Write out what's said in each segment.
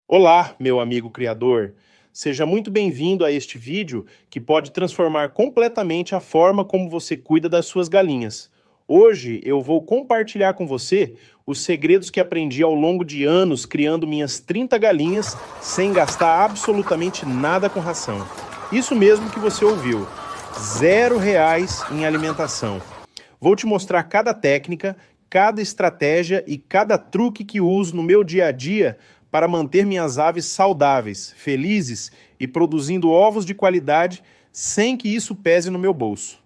Olá, meu amigo criador. Seja muito bem-vindo a este vídeo que pode transformar completamente a forma como você cuida das suas galinhas. Hoje eu vou compartilhar com você os segredos que aprendi ao longo de anos criando minhas 30 galinhas sem gastar absolutamente nada com ração. Isso mesmo que você ouviu, R$ 0 em alimentação. Vou te mostrar cada técnica, cada estratégia e cada truque que uso no meu dia a dia para manter minhas aves saudáveis, felizes e produzindo ovos de qualidade sem que isso pese no meu bolso.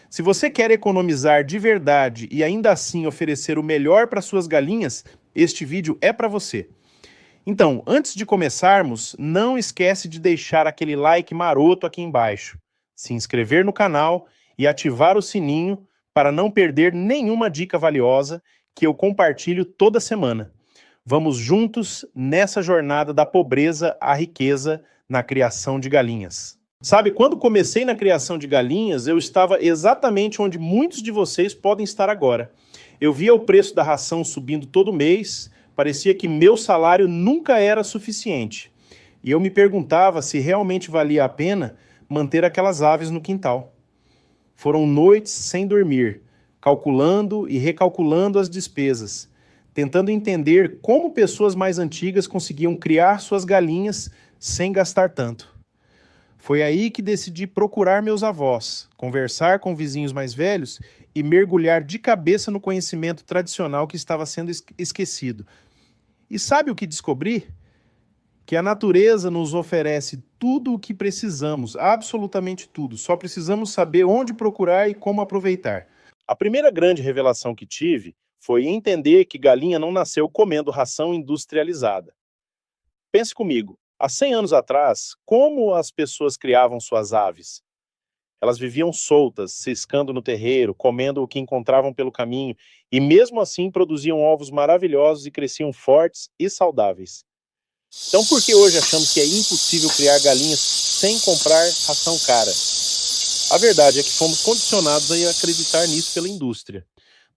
Se você quer economizar de verdade e ainda assim oferecer o melhor para suas galinhas, este vídeo é para você. Então, antes de começarmos, não esquece de deixar aquele like maroto aqui embaixo, se inscrever no canal e ativar o sininho para não perder nenhuma dica valiosa que eu compartilho toda semana. Vamos juntos nessa jornada da pobreza à riqueza na criação de galinhas. Sabe, quando comecei na criação de galinhas, eu estava exatamente onde muitos de vocês podem estar agora. Eu via o preço da ração subindo todo mês, parecia que meu salário nunca era suficiente. E eu me perguntava se realmente valia a pena manter aquelas aves no quintal. Foram noites sem dormir, calculando e recalculando as despesas, tentando entender como pessoas mais antigas conseguiam criar suas galinhas sem gastar tanto. Foi aí que decidi procurar meus avós, conversar com vizinhos mais velhos e mergulhar de cabeça no conhecimento tradicional que estava sendo esquecido. E sabe o que descobri? Que a natureza nos oferece tudo o que precisamos, absolutamente tudo. Só precisamos saber onde procurar e como aproveitar. A primeira grande revelação que tive foi entender que galinha não nasceu comendo ração industrializada. Pense comigo, há 100 anos atrás, como as pessoas criavam suas aves? Elas viviam soltas, ciscando no terreiro, comendo o que encontravam pelo caminho, e mesmo assim produziam ovos maravilhosos e cresciam fortes e saudáveis. Então por que hoje achamos que é impossível criar galinhas sem comprar ração cara? A verdade é que fomos condicionados a acreditar nisso pela indústria.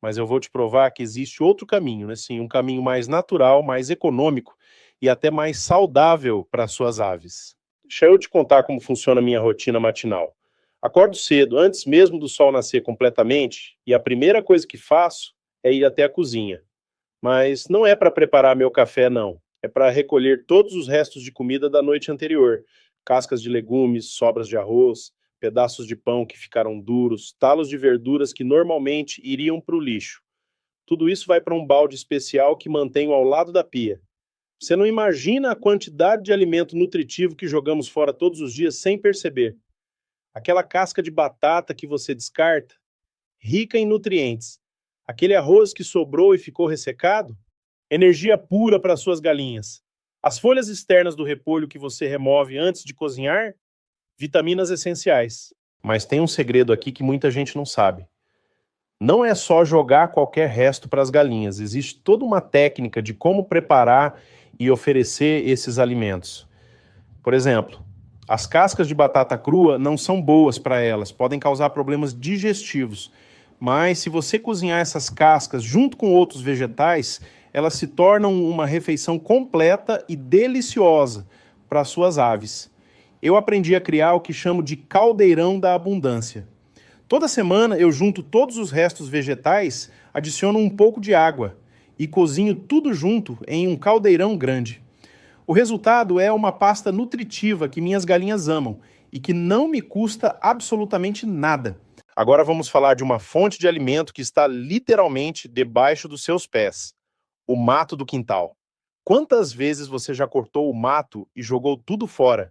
Mas eu vou te provar que existe outro caminho, né? Sim, um caminho mais natural, mais econômico e até mais saudável para as suas aves. Deixa eu te contar como funciona a minha rotina matinal. Acordo cedo, antes mesmo do sol nascer completamente, e a primeira coisa que faço é ir até a cozinha. Mas não é para preparar meu café, não. É para recolher todos os restos de comida da noite anterior. Cascas de legumes, sobras de arroz, pedaços de pão que ficaram duros, talos de verduras que normalmente iriam para o lixo. Tudo isso vai para um balde especial que mantenho ao lado da pia. Você não imagina a quantidade de alimento nutritivo que jogamos fora todos os dias sem perceber. Aquela casca de batata que você descarta, rica em nutrientes. Aquele arroz que sobrou e ficou ressecado, energia pura para suas galinhas. As folhas externas do repolho que você remove antes de cozinhar, vitaminas essenciais. Mas tem um segredo aqui que muita gente não sabe. Não é só jogar qualquer resto para as galinhas, existe toda uma técnica de como preparar e oferecer esses alimentos. Por exemplo, as cascas de batata crua não são boas para elas, podem causar problemas digestivos. Mas se você cozinhar essas cascas junto com outros vegetais, elas se tornam uma refeição completa e deliciosa para as suas aves. Eu aprendi a criar o que chamo de caldeirão da abundância. Toda semana eu junto todos os restos vegetais, adiciono um pouco de água e cozinho tudo junto em um caldeirão grande. O resultado é uma pasta nutritiva que minhas galinhas amam e que não me custa absolutamente nada. Agora vamos falar de uma fonte de alimento que está literalmente debaixo dos seus pés: o mato do quintal. Quantas vezes você já cortou o mato e jogou tudo fora?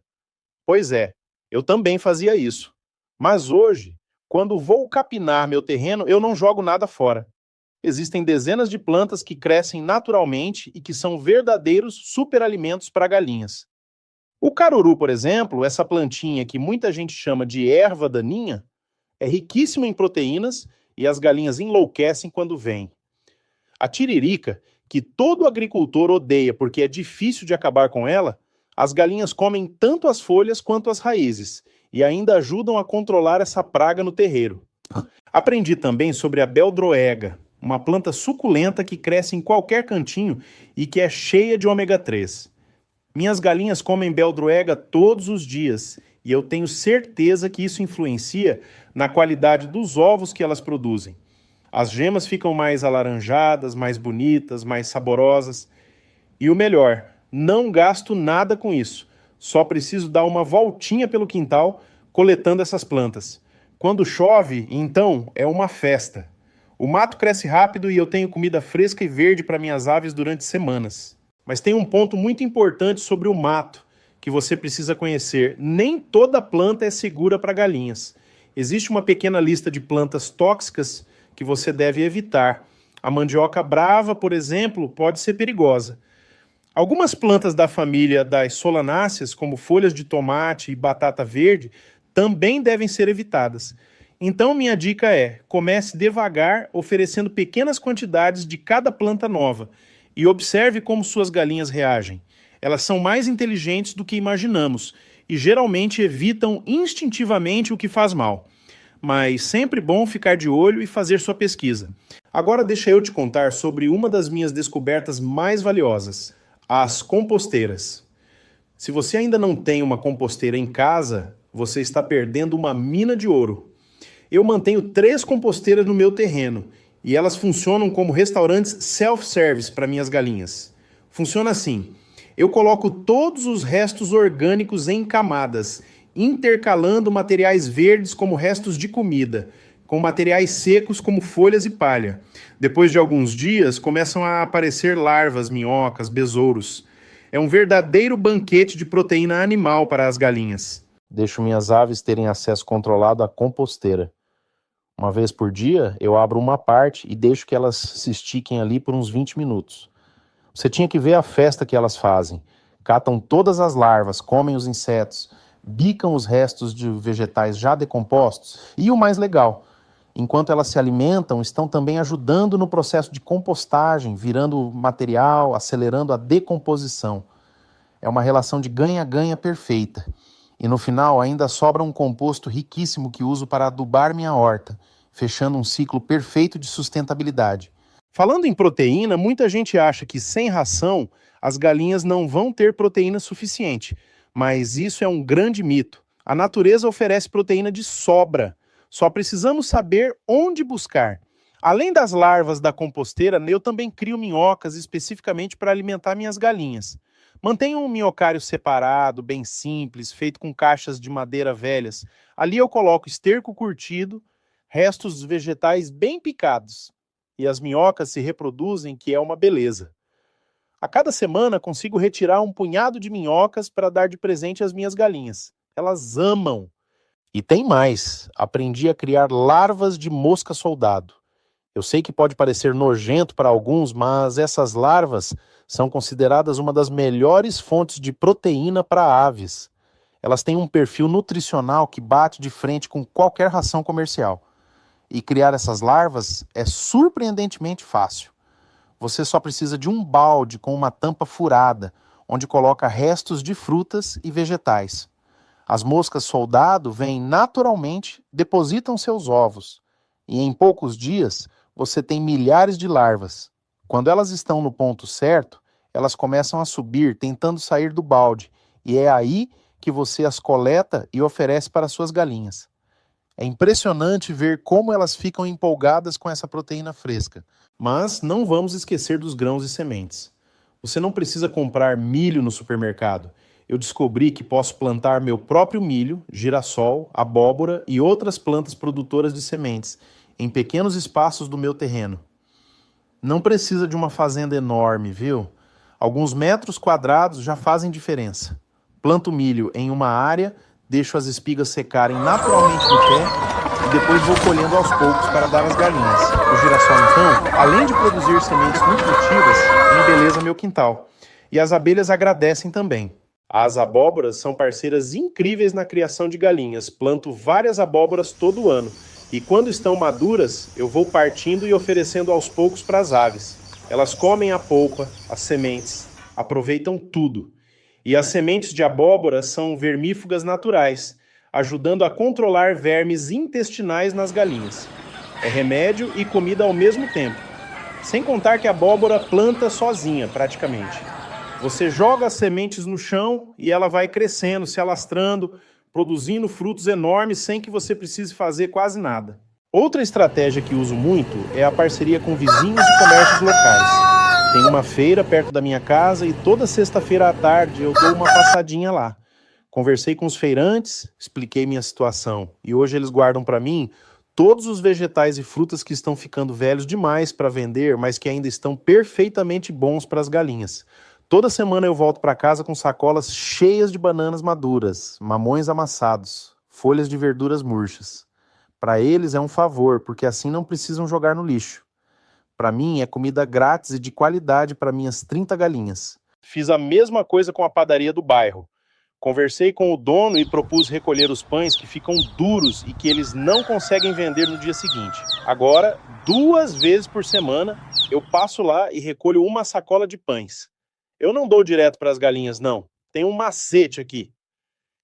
Pois é, eu também fazia isso. Mas hoje, quando vou capinar meu terreno, eu não jogo nada fora. Existem dezenas de plantas que crescem naturalmente e que são verdadeiros superalimentos para galinhas. O caruru, por exemplo, essa plantinha que muita gente chama de erva daninha, é riquíssima em proteínas e as galinhas enlouquecem quando vêm. A tiririca, que todo agricultor odeia porque é difícil de acabar com ela, as galinhas comem tanto as folhas quanto as raízes e ainda ajudam a controlar essa praga no terreiro. Aprendi também sobre a beldroega, uma planta suculenta que cresce em qualquer cantinho e que é cheia de ômega 3. Minhas galinhas comem beldroega todos os dias e eu tenho certeza que isso influencia na qualidade dos ovos que elas produzem. As gemas ficam mais alaranjadas, mais bonitas, mais saborosas. E o melhor, não gasto nada com isso. Só preciso dar uma voltinha pelo quintal coletando essas plantas. Quando chove, então, é uma festa. O mato cresce rápido e eu tenho comida fresca e verde para minhas aves durante semanas. Mas tem um ponto muito importante sobre o mato que você precisa conhecer. Nem toda planta é segura para galinhas. Existe uma pequena lista de plantas tóxicas que você deve evitar. A mandioca brava, por exemplo, pode ser perigosa. Algumas plantas da família das solanáceas, como folhas de tomate e batata verde, também devem ser evitadas. Então, minha dica é: comece devagar, oferecendo pequenas quantidades de cada planta nova e observe como suas galinhas reagem. Elas são mais inteligentes do que imaginamos e geralmente evitam instintivamente o que faz mal. Mas sempre bom ficar de olho e fazer sua pesquisa. Agora deixa eu te contar sobre uma das minhas descobertas mais valiosas: as composteiras. Se você ainda não tem uma composteira em casa, você está perdendo uma mina de ouro. Eu mantenho 3 composteiras no meu terreno e elas funcionam como restaurantes self-service para minhas galinhas. Funciona assim: eu coloco todos os restos orgânicos em camadas, intercalando materiais verdes como restos de comida, com materiais secos como folhas e palha. Depois de alguns dias, começam a aparecer larvas, minhocas, besouros. É um verdadeiro banquete de proteína animal para as galinhas. Deixo minhas aves terem acesso controlado à composteira. Uma vez por dia, eu abro uma parte e deixo que elas se estiquem ali por uns 20 minutos. Você tinha que ver a festa que elas fazem. Catam todas as larvas, comem os insetos, bicam os restos de vegetais já decompostos. E o mais legal, enquanto elas se alimentam, estão também ajudando no processo de compostagem, virando material, acelerando a decomposição. É uma relação de ganha-ganha perfeita. E no final ainda sobra um composto riquíssimo que uso para adubar minha horta, fechando um ciclo perfeito de sustentabilidade. Falando em proteína, muita gente acha que sem ração as galinhas não vão ter proteína suficiente, mas isso é um grande mito. A natureza oferece proteína de sobra. Só precisamos saber onde buscar. Além das larvas da composteira, eu também crio minhocas especificamente para alimentar minhas galinhas. Mantenho um minhocário separado, bem simples, feito com caixas de madeira velhas. Ali eu coloco esterco curtido, restos vegetais bem picados. E as minhocas se reproduzem, que é uma beleza. A cada semana consigo retirar um punhado de minhocas para dar de presente às minhas galinhas. Elas amam. E tem mais, aprendi a criar larvas de mosca-soldado. Eu sei que pode parecer nojento para alguns, mas essas larvas são consideradas uma das melhores fontes de proteína para aves. Elas têm um perfil nutricional que bate de frente com qualquer ração comercial. E criar essas larvas é surpreendentemente fácil. Você só precisa de um balde com uma tampa furada, onde coloca restos de frutas e vegetais. As moscas soldado vêm naturalmente, depositam seus ovos, e em poucos dias você tem milhares de larvas. Quando elas estão no ponto certo, elas começam a subir, tentando sair do balde, e é aí que você as coleta e oferece para suas galinhas. É impressionante ver como elas ficam empolgadas com essa proteína fresca. Mas não vamos esquecer dos grãos e sementes. Você não precisa comprar milho no supermercado. Eu descobri que posso plantar meu próprio milho, girassol, abóbora e outras plantas produtoras de sementes em pequenos espaços do meu terreno. Não precisa de uma fazenda enorme, viu? Alguns metros quadrados já fazem diferença. Planto milho em uma área, deixo as espigas secarem naturalmente no pé e depois vou colhendo aos poucos para dar às galinhas. O girassol, então, além de produzir sementes nutritivas, embeleza meu quintal. E as abelhas agradecem também. As abóboras são parceiras incríveis na criação de galinhas. Planto várias abóboras todo ano. E quando estão maduras, eu vou partindo e oferecendo aos poucos para as aves. Elas comem a polpa, as sementes, aproveitam tudo. E as sementes de abóbora são vermífugas naturais, ajudando a controlar vermes intestinais nas galinhas. É remédio e comida ao mesmo tempo. Sem contar que a abóbora planta sozinha, praticamente. Você joga as sementes no chão e ela vai crescendo, se alastrando, produzindo frutos enormes sem que você precise fazer quase nada. Outra estratégia que uso muito é a parceria com vizinhos e comércios locais. Tem uma feira perto da minha casa e toda sexta-feira à tarde eu dou uma passadinha lá. Conversei com os feirantes, expliquei minha situação e hoje eles guardam para mim todos os vegetais e frutas que estão ficando velhos demais para vender, mas que ainda estão perfeitamente bons para as galinhas. Toda semana eu volto para casa com sacolas cheias de bananas maduras, mamões amassados, folhas de verduras murchas. Para eles é um favor, porque assim não precisam jogar no lixo. Para mim é comida grátis e de qualidade para minhas 30 galinhas. Fiz a mesma coisa com a padaria do bairro. Conversei com o dono e propus recolher os pães que ficam duros e que eles não conseguem vender no dia seguinte. Agora, 2 vezes por semana, eu passo lá e recolho uma sacola de pães. Eu não dou direto para as galinhas, não. Tem um macete aqui.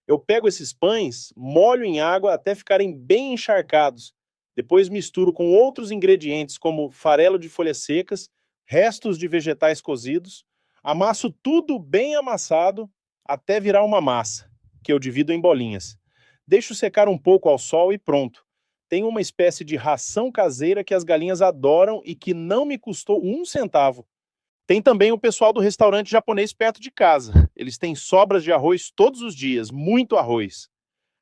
Eu pego esses pães, molho em água até ficarem bem encharcados. Depois misturo com outros ingredientes como farelo de folhas secas, restos de vegetais cozidos. Amasso tudo bem amassado até virar uma massa, que eu divido em bolinhas. Deixo secar um pouco ao sol e pronto. Tem uma espécie de ração caseira que as galinhas adoram e que não me custou 1 centavo. Tem também o pessoal do restaurante japonês perto de casa. Eles têm sobras de arroz todos os dias, muito arroz.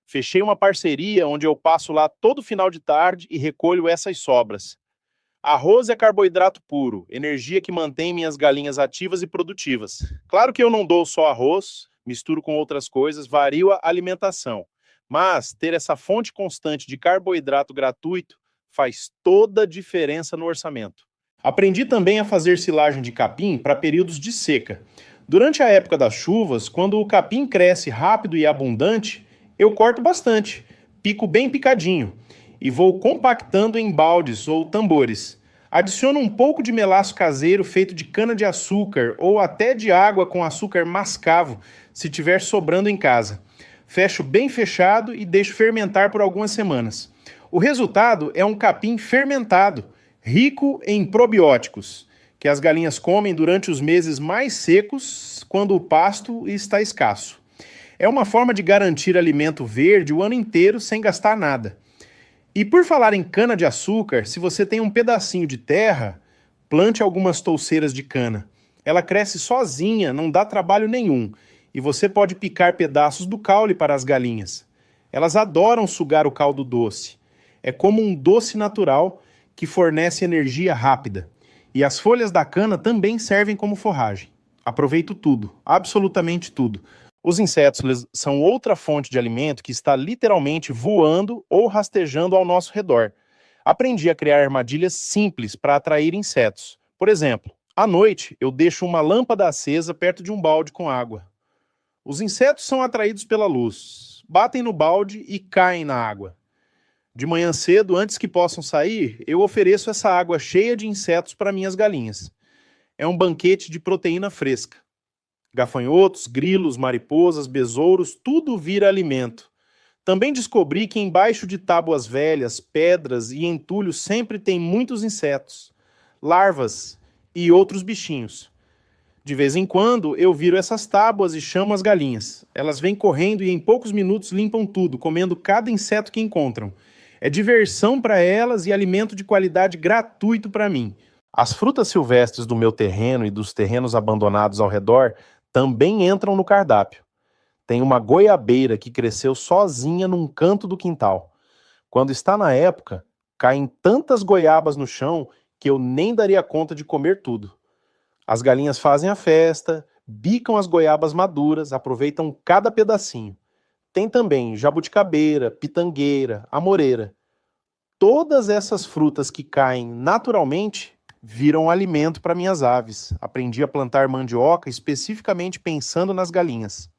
Fechei uma parceria onde eu passo lá todo final de tarde e recolho essas sobras. Arroz é carboidrato puro, energia que mantém minhas galinhas ativas e produtivas. Claro que eu não dou só arroz, misturo com outras coisas, vario a alimentação. Mas ter essa fonte constante de carboidrato gratuito faz toda a diferença no orçamento. Aprendi também a fazer silagem de capim para períodos de seca. Durante a época das chuvas, quando o capim cresce rápido e abundante, eu corto bastante, pico bem picadinho e vou compactando em baldes ou tambores. Adiciono um pouco de melaço caseiro feito de cana-de-açúcar ou até de água com açúcar mascavo, se tiver sobrando em casa. Fecho bem fechado e deixo fermentar por algumas semanas. O resultado é um capim fermentado, rico em probióticos, que as galinhas comem durante os meses mais secos, quando o pasto está escasso. É uma forma de garantir alimento verde o ano inteiro sem gastar nada. E por falar em cana-de-açúcar, se você tem um pedacinho de terra, plante algumas touceiras de cana. Ela cresce sozinha, não dá trabalho nenhum, e você pode picar pedaços do caule para as galinhas. Elas adoram sugar o caldo doce. É como um doce natural que fornece energia rápida. E as folhas da cana também servem como forragem. Aproveito tudo, absolutamente tudo. Os insetos são outra fonte de alimento que está literalmente voando ou rastejando ao nosso redor. Aprendi a criar armadilhas simples para atrair insetos. Por exemplo, à noite eu deixo uma lâmpada acesa perto de um balde com água. Os insetos são atraídos pela luz, batem no balde e caem na água. De manhã cedo, antes que possam sair, eu ofereço essa água cheia de insetos para minhas galinhas. É um banquete de proteína fresca. Gafanhotos, grilos, mariposas, besouros, tudo vira alimento. Também descobri que embaixo de tábuas velhas, pedras e entulhos sempre tem muitos insetos, larvas e outros bichinhos. De vez em quando eu viro essas tábuas e chamo as galinhas. Elas vêm correndo e em poucos minutos limpam tudo, comendo cada inseto que encontram. É diversão para elas e alimento de qualidade gratuito para mim. As frutas silvestres do meu terreno e dos terrenos abandonados ao redor também entram no cardápio. Tem uma goiabeira que cresceu sozinha num canto do quintal. Quando está na época, caem tantas goiabas no chão que eu nem daria conta de comer tudo. As galinhas fazem a festa, bicam as goiabas maduras, aproveitam cada pedacinho. Tem também jabuticabeira, pitangueira, amoreira. Todas essas frutas que caem naturalmente viram alimento para minhas aves. Aprendi a plantar mandioca especificamente pensando nas galinhas.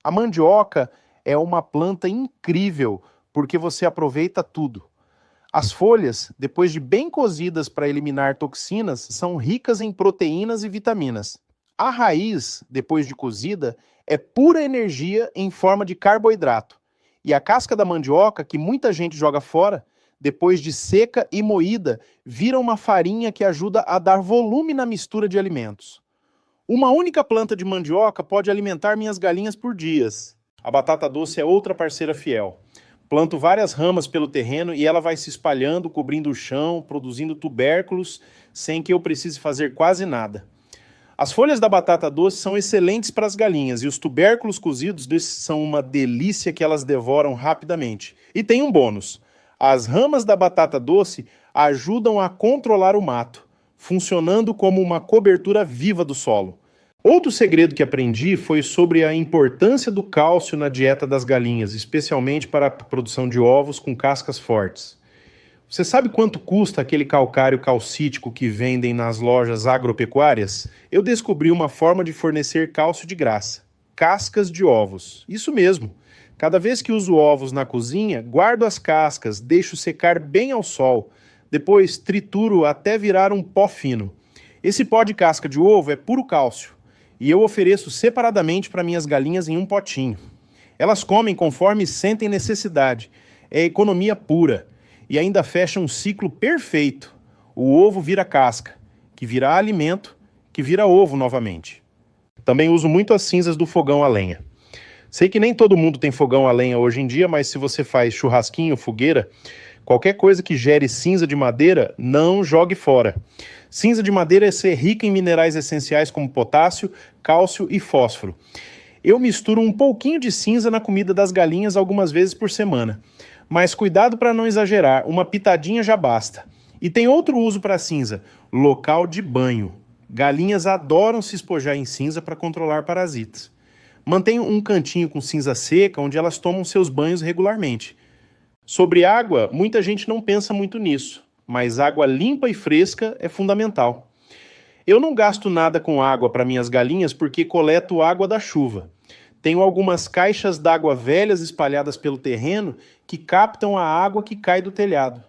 A mandioca é uma planta incrível porque você aproveita tudo. As folhas, depois de bem cozidas para eliminar toxinas, são ricas em proteínas e vitaminas. A raiz, depois de cozida, é pura energia em forma de carboidrato. E a casca da mandioca, que muita gente joga fora, depois de seca e moída, vira uma farinha que ajuda a dar volume na mistura de alimentos. Uma única planta de mandioca pode alimentar minhas galinhas por dias. A batata doce é outra parceira fiel. Planto várias ramas pelo terreno e ela vai se espalhando, cobrindo o chão, produzindo tubérculos, sem que eu precise fazer quase nada. As folhas da batata doce são excelentes para as galinhas e os tubérculos cozidos são uma delícia que elas devoram rapidamente. E tem um bônus: as ramas da batata doce ajudam a controlar o mato, funcionando como uma cobertura viva do solo. Outro segredo que aprendi foi sobre a importância do cálcio na dieta das galinhas, especialmente para a produção de ovos com cascas fortes. Você sabe quanto custa aquele calcário calcítico que vendem nas lojas agropecuárias? Eu descobri uma forma de fornecer cálcio de graça: cascas de ovos. Isso mesmo. Cada vez que uso ovos na cozinha, guardo as cascas, deixo secar bem ao sol. Depois trituro até virar um pó fino. Esse pó de casca de ovo é puro cálcio e eu ofereço separadamente para minhas galinhas em um potinho. Elas comem conforme sentem necessidade. É economia pura. E ainda fecha um ciclo perfeito. O ovo vira casca, que vira alimento, que vira ovo novamente. Também uso muito as cinzas do fogão a lenha. Sei que nem todo mundo tem fogão a lenha hoje em dia, mas se você faz churrasquinho, fogueira, qualquer coisa que gere cinza de madeira, não jogue fora. Cinza de madeira é ser rica em minerais essenciais como potássio, cálcio e fósforo. Eu misturo um pouquinho de cinza na comida das galinhas algumas vezes por semana. Mas cuidado para não exagerar, uma pitadinha já basta. E tem outro uso para a cinza: local de banho. Galinhas adoram se espojar em cinza para controlar parasitas. Mantenho um cantinho com cinza seca onde elas tomam seus banhos regularmente. Sobre água, muita gente não pensa muito nisso, mas água limpa e fresca é fundamental. Eu não gasto nada com água para minhas galinhas porque coleto água da chuva. Tenho algumas caixas d'água velhas espalhadas pelo terreno que captam a água que cai do telhado.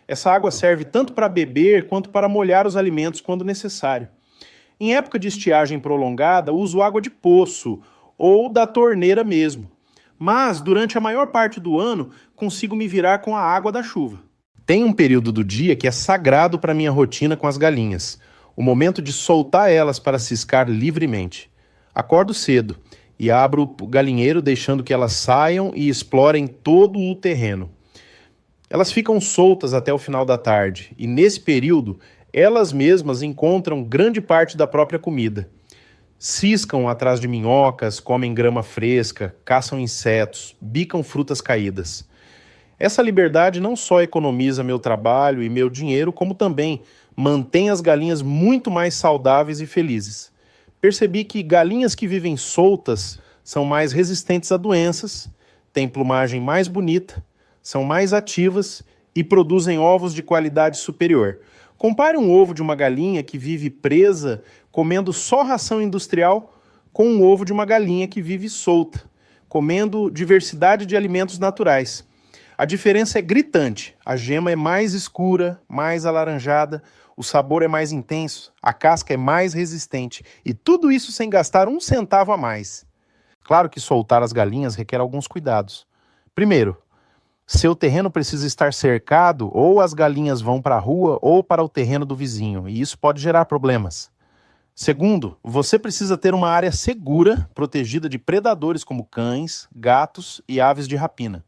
Essa água serve tanto para beber quanto para molhar os alimentos quando necessário. Em época de estiagem prolongada, uso água de poço ou da torneira mesmo. Mas, durante a maior parte do ano, consigo me virar com a água da chuva. Tem um período do dia que é sagrado para minha rotina com as galinhas: o momento de soltar elas para ciscar livremente. Acordo cedo e abro o galinheiro deixando que elas saiam e explorem todo o terreno. Elas ficam soltas até o final da tarde e, nesse período, elas mesmas encontram grande parte da própria comida. Ciscam atrás de minhocas, comem grama fresca, caçam insetos, bicam frutas caídas. Essa liberdade não só economiza meu trabalho e meu dinheiro, como também mantém as galinhas muito mais saudáveis e felizes. Percebi que galinhas que vivem soltas são mais resistentes a doenças, têm plumagem mais bonita, são mais ativas e produzem ovos de qualidade superior. Compare um ovo de uma galinha que vive presa, comendo só ração industrial, com um ovo de uma galinha que vive solta, comendo diversidade de alimentos naturais. A diferença é gritante. A gema é mais escura, mais alaranjada, o sabor é mais intenso, a casca é mais resistente. E tudo isso sem gastar um centavo a mais. Claro que soltar as galinhas requer alguns cuidados. Primeiro, seu terreno precisa estar cercado, ou as galinhas vão para a rua ou para o terreno do vizinho, e isso pode gerar problemas. Segundo, você precisa ter uma área segura, protegida de predadores como cães, gatos e aves de rapina.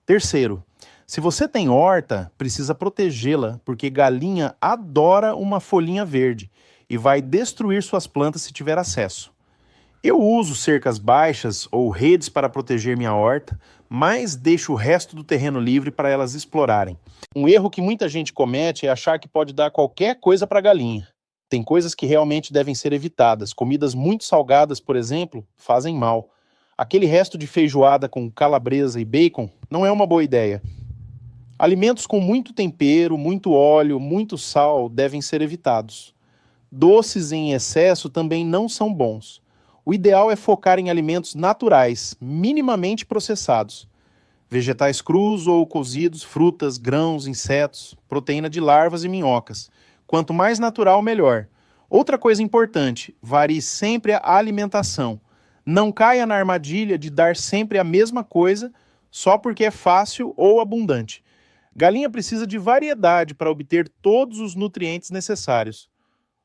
Terceiro, se você tem horta, precisa protegê-la, porque galinha adora uma folhinha verde e vai destruir suas plantas se tiver acesso. Eu uso cercas baixas ou redes para proteger minha horta, mas deixo o resto do terreno livre para elas explorarem. Um erro que muita gente comete é achar que pode dar qualquer coisa para a galinha. Tem coisas que realmente devem ser evitadas. Comidas muito salgadas, por exemplo, fazem mal. Aquele resto de feijoada com calabresa e bacon não é uma boa ideia. Alimentos com muito tempero, muito óleo, muito sal devem ser evitados. Doces em excesso também não são bons. O ideal é focar em alimentos naturais, minimamente processados. Vegetais crus ou cozidos, frutas, grãos, insetos, proteína de larvas e minhocas. Quanto mais natural, melhor. Outra coisa importante, varie sempre a alimentação. Não caia na armadilha de dar sempre a mesma coisa só porque é fácil ou abundante. Galinha precisa de variedade para obter todos os nutrientes necessários.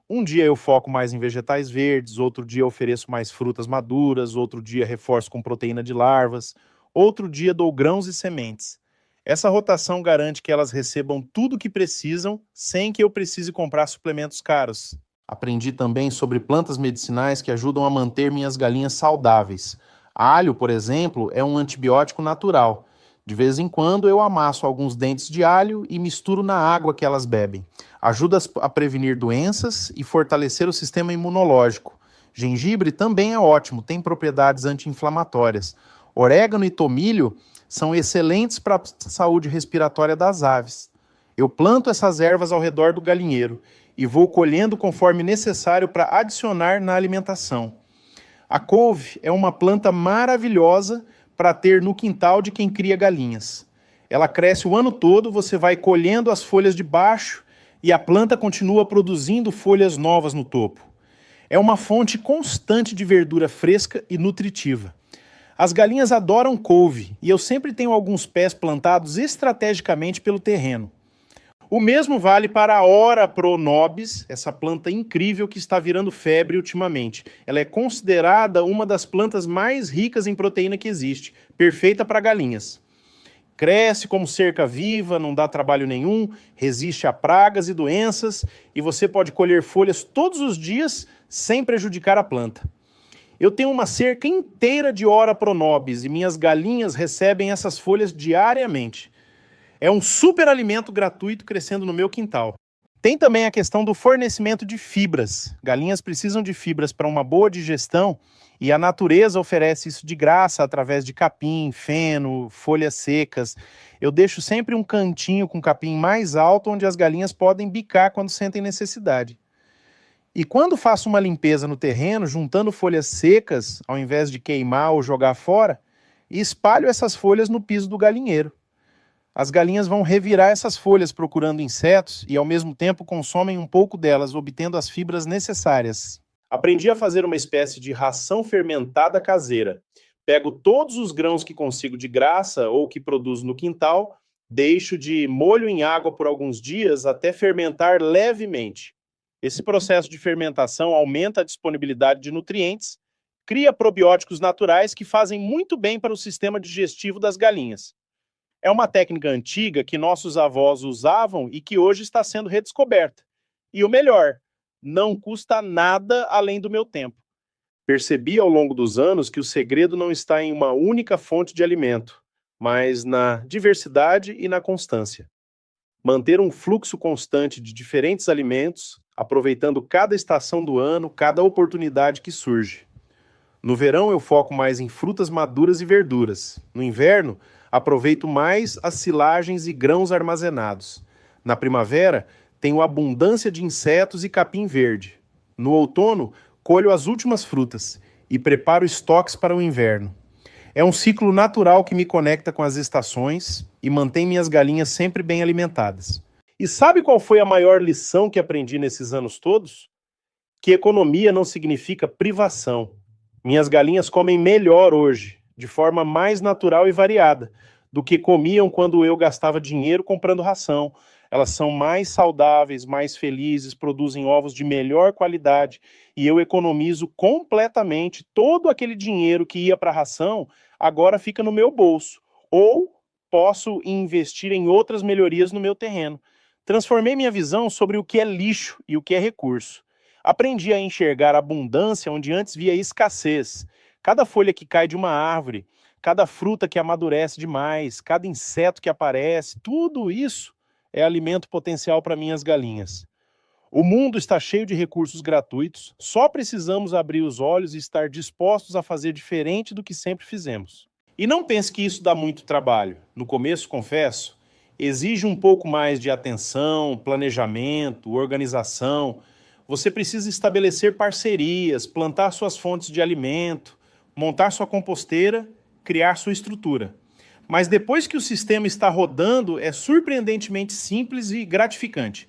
Um dia eu foco mais em vegetais verdes, outro dia eu ofereço mais frutas maduras, outro dia reforço com proteína de larvas, outro dia dou grãos e sementes. Essa rotação garante que elas recebam tudo o que precisam sem que eu precise comprar suplementos caros. Aprendi também sobre plantas medicinais que ajudam a manter minhas galinhas saudáveis. Alho, por exemplo, é um antibiótico natural. De vez em quando eu amasso alguns dentes de alho e misturo na água que elas bebem. Ajuda a prevenir doenças e fortalecer o sistema imunológico. Gengibre também é ótimo, tem propriedades anti-inflamatórias. Orégano e tomilho são excelentes para a saúde respiratória das aves. Eu planto essas ervas ao redor do galinheiro e vou colhendo conforme necessário para adicionar na alimentação. A couve é uma planta maravilhosa para ter no quintal de quem cria galinhas. Ela cresce o ano todo, você vai colhendo as folhas de baixo e a planta continua produzindo folhas novas no topo. É uma fonte constante de verdura fresca e nutritiva. As galinhas adoram couve e eu sempre tenho alguns pés plantados estrategicamente pelo terreno. O mesmo vale para a Ora Pronobis, essa planta incrível que está virando febre ultimamente. Ela é considerada uma das plantas mais ricas em proteína que existe, perfeita para galinhas. Cresce como cerca viva, não dá trabalho nenhum, resiste a pragas e doenças e você pode colher folhas todos os dias sem prejudicar a planta. Eu tenho uma cerca inteira de Ora Pronobis e minhas galinhas recebem essas folhas diariamente. É um super alimento gratuito crescendo no meu quintal. Tem também a questão do fornecimento de fibras. Galinhas precisam de fibras para uma boa digestão e a natureza oferece isso de graça através de capim, feno, folhas secas. Eu deixo sempre um cantinho com capim mais alto onde as galinhas podem bicar quando sentem necessidade. E quando faço uma limpeza no terreno, juntando folhas secas, ao invés de queimar ou jogar fora, espalho essas folhas no piso do galinheiro. As galinhas vão revirar essas folhas procurando insetos e, ao mesmo tempo, consomem um pouco delas, obtendo as fibras necessárias. Aprendi a fazer uma espécie de ração fermentada caseira. Pego todos os grãos que consigo de graça ou que produzo no quintal, deixo de molho em água por alguns dias até fermentar levemente. Esse processo de fermentação aumenta a disponibilidade de nutrientes, cria probióticos naturais que fazem muito bem para o sistema digestivo das galinhas. É uma técnica antiga que nossos avós usavam e que hoje está sendo redescoberta. E o melhor, não custa nada além do meu tempo. Percebi ao longo dos anos que o segredo não está em uma única fonte de alimento, mas na diversidade e na constância. Manter um fluxo constante de diferentes alimentos, aproveitando cada estação do ano, cada oportunidade que surge. No verão eu foco mais em frutas maduras e verduras. No inverno, aproveito mais as silagens e grãos armazenados. Na primavera, tenho abundância de insetos e capim verde. No outono, colho as últimas frutas e preparo estoques para o inverno. É um ciclo natural que me conecta com as estações e mantém minhas galinhas sempre bem alimentadas. E sabe qual foi a maior lição que aprendi nesses anos todos? Que economia não significa privação. Minhas galinhas comem melhor hoje, de forma mais natural e variada, do que comiam quando eu gastava dinheiro comprando ração. Elas são mais saudáveis, mais felizes, produzem ovos de melhor qualidade e eu economizo completamente todo aquele dinheiro que ia para a ração, agora fica no meu bolso. Ou posso investir em outras melhorias no meu terreno. Transformei minha visão sobre o que é lixo e o que é recurso. Aprendi a enxergar abundância onde antes via escassez. Cada folha que cai de uma árvore, cada fruta que amadurece demais, cada inseto que aparece, tudo isso é alimento potencial para minhas galinhas. O mundo está cheio de recursos gratuitos, só precisamos abrir os olhos e estar dispostos a fazer diferente do que sempre fizemos. E não pense que isso dá muito trabalho. No começo, confesso, exige um pouco mais de atenção, planejamento, organização. Você precisa estabelecer parcerias, plantar suas fontes de alimento, montar sua composteira, criar sua estrutura. Mas depois que o sistema está rodando, é surpreendentemente simples e gratificante.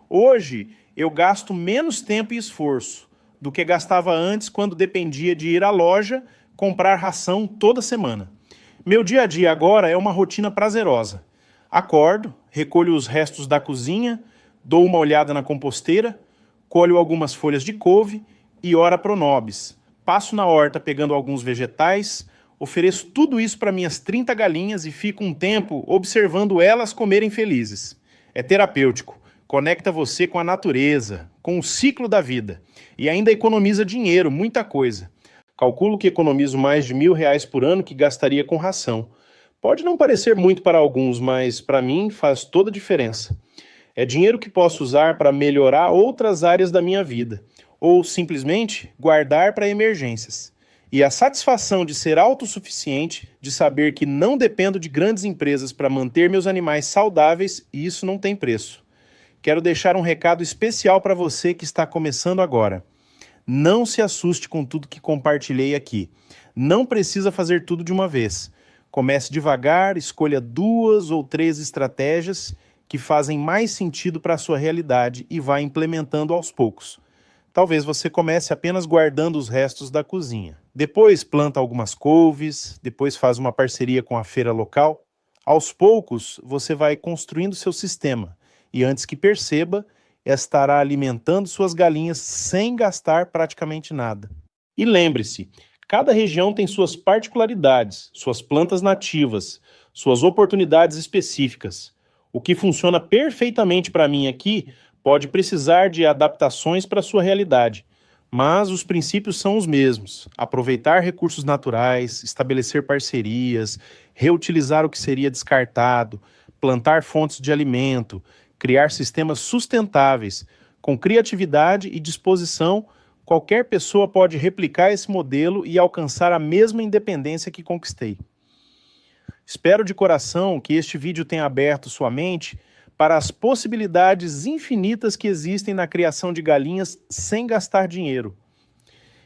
Hoje, eu gasto menos tempo e esforço do que gastava antes quando dependia de ir à loja comprar ração toda semana. Meu dia a dia agora é uma rotina prazerosa. Acordo, recolho os restos da cozinha, dou uma olhada na composteira, colho algumas folhas de couve e ora pro nobis. Passo na horta pegando alguns vegetais, ofereço tudo isso para minhas 30 galinhas e fico um tempo observando elas comerem felizes. É terapêutico, conecta você com a natureza, com o ciclo da vida e ainda economiza dinheiro, muita coisa. Calculo que economizo mais de R$ 1.000 por ano que gastaria com ração. Pode não parecer muito para alguns, mas para mim faz toda a diferença. É dinheiro que posso usar para melhorar outras áreas da minha vida, ou simplesmente guardar para emergências. E a satisfação de ser autossuficiente, de saber que não dependo de grandes empresas para manter meus animais saudáveis, isso não tem preço. Quero deixar um recado especial para você que está começando agora. Não se assuste com tudo que compartilhei aqui. Não precisa fazer tudo de uma vez. Comece devagar, escolha 2 ou 3 estratégias que fazem mais sentido para a sua realidade e vá implementando aos poucos. Talvez você comece apenas guardando os restos da cozinha. Depois planta algumas couves, depois faz uma parceria com a feira local. Aos poucos, você vai construindo seu sistema e antes que perceba, estará alimentando suas galinhas sem gastar praticamente nada. E lembre-se, cada região tem suas particularidades, suas plantas nativas, suas oportunidades específicas. O que funciona perfeitamente para mim aqui pode precisar de adaptações para a sua realidade, mas os princípios são os mesmos. Aproveitar recursos naturais, estabelecer parcerias, reutilizar o que seria descartado, plantar fontes de alimento, criar sistemas sustentáveis. Com criatividade e disposição, qualquer pessoa pode replicar esse modelo e alcançar a mesma independência que conquistei. Espero de coração que este vídeo tenha aberto sua mente para as possibilidades infinitas que existem na criação de galinhas sem gastar dinheiro.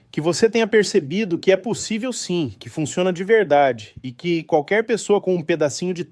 Que você tenha percebido que é possível sim, que funciona de verdade e que qualquer pessoa com um pedacinho de